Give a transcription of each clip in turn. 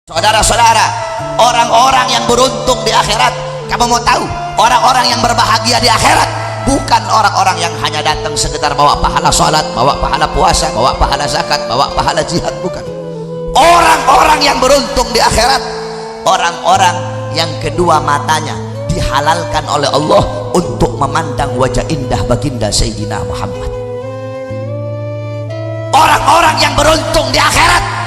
Saudara-saudara, orang-orang yang beruntung di akhirat, kamu mau tahu orang-orang yang berbahagia di akhirat bukan orang-orang yang hanya datang sekedar bawa pahala sholat, bawa pahala puasa, bawa pahala zakat, bawa pahala jihad, bukan. Orang-orang yang beruntung di akhirat orang-orang yang kedua matanya dihalalkan oleh Allah untuk memandang wajah indah baginda Sayyidina Muhammad. Orang-orang yang beruntung di akhirat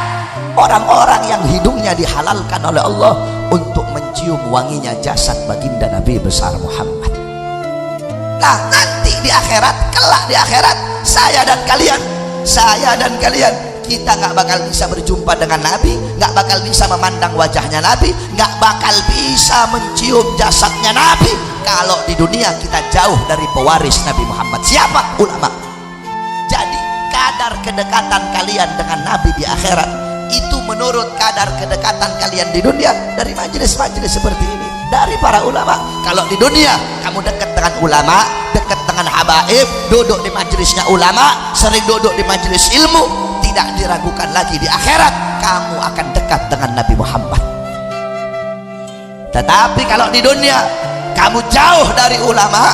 orang-orang yang hidungnya dihalalkan oleh Allah untuk mencium wanginya jasad baginda Nabi besar Muhammad. Nah, nanti di akhirat, kelak di akhirat, saya dan kalian kita nggak bakal bisa berjumpa dengan Nabi, nggak bakal bisa memandang wajahnya Nabi, nggak bakal bisa mencium jasadnya Nabi kalau di dunia kita jauh dari pewaris Nabi Muhammad. Siapa? Ulama. Jadi kadar kedekatan kalian dengan Nabi di akhirat itu menurut kadar kedekatan kalian di dunia dari majelis-majelis seperti ini, dari para ulama. Kalau di dunia kamu dekat dengan ulama, dekat dengan habaib, duduk di majelisnya ulama, sering duduk di majelis ilmu, tidak diragukan lagi di akhirat kamu akan dekat dengan Nabi Muhammad. Tetapi kalau di dunia kamu jauh dari ulama,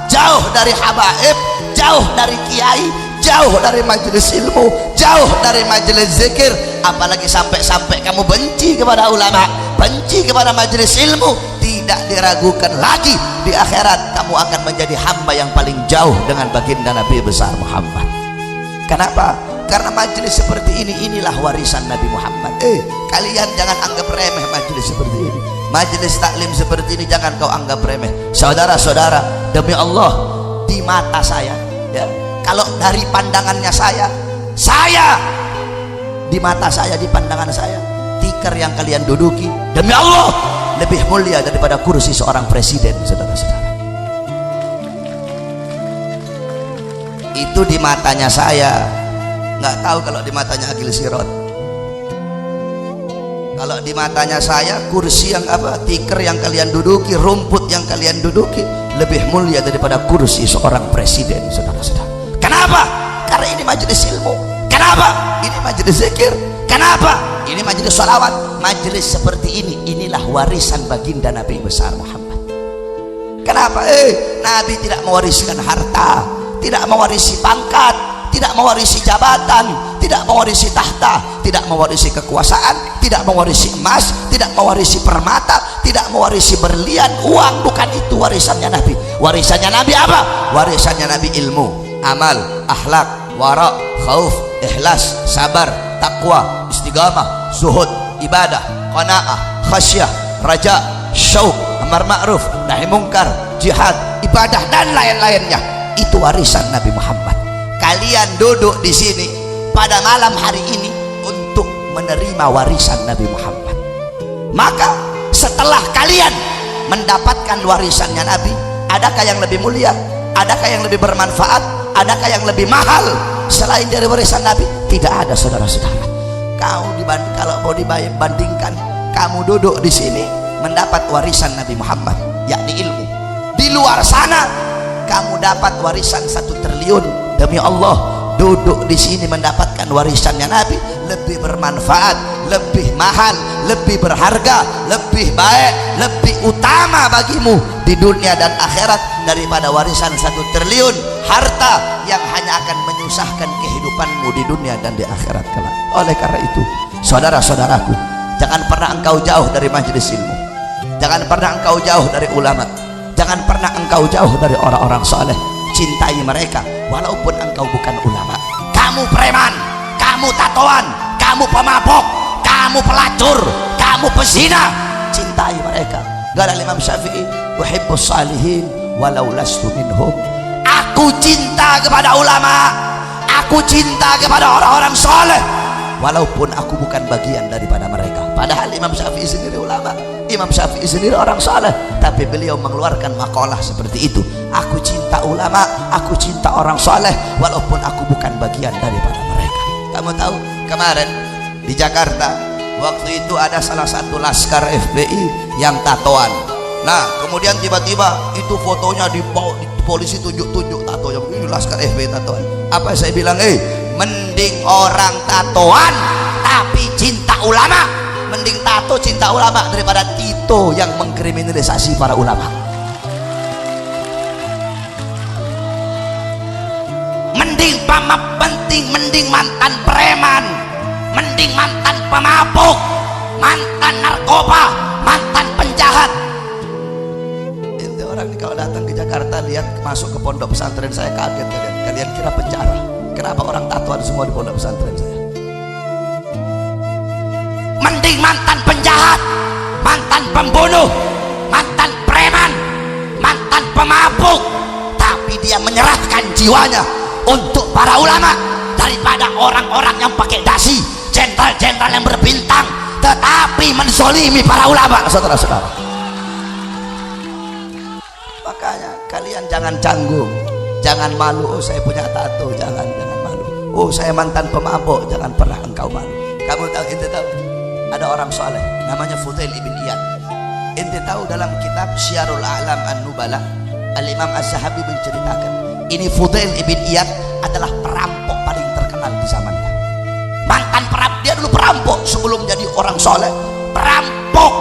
jauh dari habaib, jauh dari kiai, jauh dari majelis ilmu, jauh dari majelis zikir, apalagi sampai kamu benci kepada ulama, benci kepada majelis ilmu, tidak diragukan lagi di akhirat kamu akan menjadi hamba yang paling jauh dengan baginda Nabi besar Muhammad. Kenapa? Karena majelis seperti ini, inilah warisan Nabi Muhammad. Kalian jangan anggap remeh majelis seperti ini. Majelis taklim seperti ini jangan kau anggap remeh. Saudara-saudara, demi Allah, di mata saya, ya, kalau dari pandangannya saya di mata saya, di pandangan saya, tikar yang kalian duduki demi Allah lebih mulia daripada kursi seorang presiden, saudara-saudara. Itu di matanya saya. Nggak tahu kalau di matanya Agil Sirot. Kalau di matanya saya, kursi yang tikar yang kalian duduki, rumput yang kalian duduki lebih mulia daripada kursi seorang presiden, saudara-saudara. Kenapa? Karena ini majelis ilmu. Kenapa? Ini majelis zikir. Kenapa? Ini majelis salawat. Majelis seperti ini, inilah warisan baginda Nabi besar Muhammad. Kenapa? Nabi tidak mewariskan harta, tidak mewarisi pangkat, tidak mewarisi jabatan, tidak mewarisi tahta, tidak mewarisi kekuasaan, tidak mewarisi emas, tidak mewarisi permata, tidak mewarisi berlian, uang. Bukan itu warisannya Nabi. Warisannya Nabi apa? Warisannya Nabi ilmu, amal, akhlak, wara, khauf, ikhlas, sabar, takwa, istiqamah, zuhud, ibadah, qanaah, khasyah, raja, syauq, amar ma'ruf, nahi mungkar, jihad, ibadah dan lain-lainnya. Itu warisan Nabi Muhammad. Kalian duduk di sini pada malam hari ini untuk menerima warisan Nabi Muhammad. Maka setelah kalian mendapatkan warisannya Nabi, adakah yang lebih mulia? Adakah yang lebih bermanfaat? Adakah yang lebih mahal selain dari warisan Nabi? Tidak ada, saudara-saudara. Kalau mau dibandingkan, kamu duduk di sini mendapat warisan Nabi Muhammad, yakni ilmu. Di luar sana kamu dapat warisan 1 triliun. Demi Allah, duduk di sini mendapatkan warisannya Nabi lebih bermanfaat, lebih mahal, lebih berharga, lebih baik, lebih utama bagimu di dunia dan akhirat daripada warisan 1 triliun harta yang hanya akan menyusahkan kehidupanmu di dunia dan di akhirat kelak. Oleh karena itu, saudara-saudaraku, jangan pernah engkau jauh dari majelis ilmu, jangan pernah engkau jauh dari ulama, jangan pernah engkau jauh dari orang-orang soleh. Cintai mereka walaupun engkau bukan ulama. Kamu preman, kamu tatoan, kamu pemabok, kamu pelacur, kamu pezina, cintai mereka. Kata Imam Syafi'i, uhibbus salihin walau lastu minhum. Aku cinta kepada ulama, aku cinta kepada orang-orang soleh walaupun aku bukan bagian daripada mereka. Padahal Imam Syafi'i sendiri ulama, Imam Syafi'i sendiri orang soleh, tapi beliau mengeluarkan makalah seperti itu. Aku cinta ulama, aku cinta orang soleh walaupun aku bukan bagian daripada mereka. Kamu tahu kemarin di Jakarta waktu itu ada salah satu laskar FBI yang tatoan. Nah kemudian tiba-tiba itu fotonya dibawa, polisi tunjuk-tunjuk tatonya, ini laskar FBI tatoan. Apa saya bilang? Mending orang tatoan tapi cinta ulama, mending Soeharto cinta ulama daripada Tito yang mengkriminalisasi para ulama. Mending mantan preman, mending mantan pemabuk, mantan narkoba, mantan penjahat. Ini orang kalau datang ke Jakarta lihat masuk ke pondok pesantren saya kaget kalian kira penjara. Kenapa orang tato ada semua di pondok pesantren saya? Mending mantan penjahat, mantan pembunuh, mantan preman, mantan pemabuk, tapi dia menyerahkan jiwanya untuk para ulama daripada orang-orang yang pakai dasi, jenderal-jenderal yang berbintang tetapi menzolimi para ulama. Saudara-saudara, makanya kalian jangan canggung, jangan malu. Oh saya punya tato, jangan malu. Oh saya mantan pemabuk, jangan pernah engkau malu. Kamu tahu, ente tahu ada orang soleh namanya Fudail ibn Iyad. Ente tahu dalam kitab Syiarul A'lam An-Nubala Al-Imam Az-Zahabi menceritakan ini Fudail ibn Iyad adalah perampok paling terkenal di zamannya. Mantan perampok, dia dulu perampok sebelum jadi orang soleh, perampok.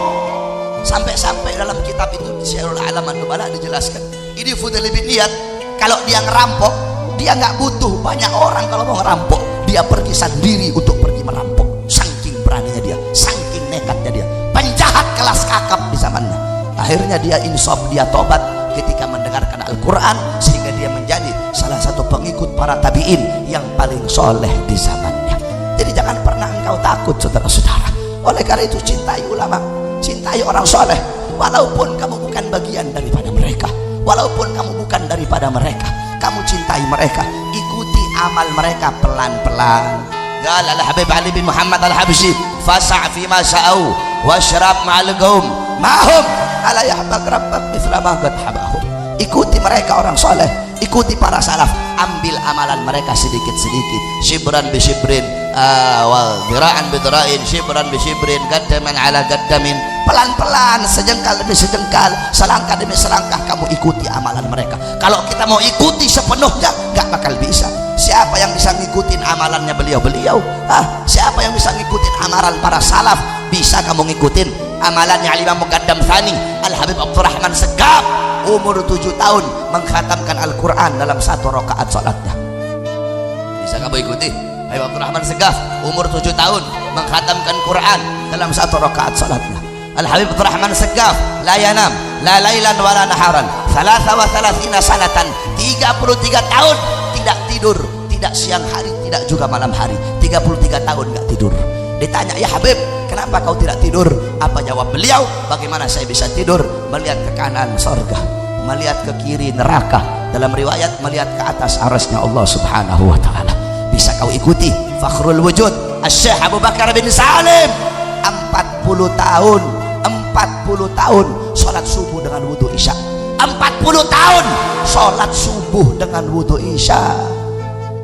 Sampai-sampai dalam kitab itu Syiarul A'lam An-Nubala dijelaskan ini Fudail ibn Iyad kalau dia ngerampok dia nggak butuh banyak orang. Kalau mau ngerampok dia pergi sendiri untuk pergi merampok. Saking beraninya dia, saking nekatnya dia, penjahat kelas kakap di zamannya. Akhirnya dia insaf, dia tobat ketika mendengarkan Al-Quran sehingga dia menjadi salah satu pengikut para tabi'in yang paling soleh di zamannya. Jadi jangan pernah engkau takut saudara-saudara. Oleh karena itu cintai ulama, cintai orang soleh, walaupun kamu bukan bagian daripada mereka, walaupun kamu bukan daripada mereka, kamu cintai mereka, ikuti amal mereka pelan-pelan. Qala al-Habib Ali bin Muhammad al-Habsyi fasa' fi ma sa'au washrab ma'al qaum mahum ala yahbak rabbak mithla ma qad habahum. Ikuti mereka orang soleh, ikuti para salaf, ambil amalan mereka sedikit-sedikit, shibran bi shibrin wa dira'an bi dira'in, shibran bi shibrin, qaddaman ala qaddamin, pelan-pelan, sejengkal demi sejengkal, selangkah demi selangkah kamu ikuti amalan mereka. Kalau kita mau ikuti sepenuhnya nggak bakal bisa. Siapa yang bisa ngikutin amalannya beliau-beliau? Siapa yang bisa ngikutin amalan para salaf? Bisa kamu ngikutin amalannya Imam Muqaddam Tsani Al-Habib Abdurrahman Segaf, umur 7 tahun mengkhatamkan Al-Quran dalam 1 rakaat salatnya. Bisa kamu ikuti Habib Abdurrahman Segaf, umur 7 tahun mengkhatamkan Quran dalam 1 rakaat salatnya. Al-Habib Abdurrahman Segaf la yanam la lailan wa la naharan 33 sanatan, 33 tahun tidak tidur, tidak siang hari, tidak juga malam hari, 33 tahun nggak tidur. Ditanya, ya Habib, kenapa kau tidak tidur? Apa jawab beliau? Bagaimana saya bisa tidur? Melihat ke kanan sorga, melihat ke kiri neraka, dalam riwayat melihat ke atas arasnya Allah subhanahu wa ta'ala. Bisa kau ikuti Fakhrul Wujud Asy-Syaikh Abu Bakar bin Salim, 40 tahun sholat subuh dengan wudu isya, 40 tahun sholat subuh dengan wudu isya.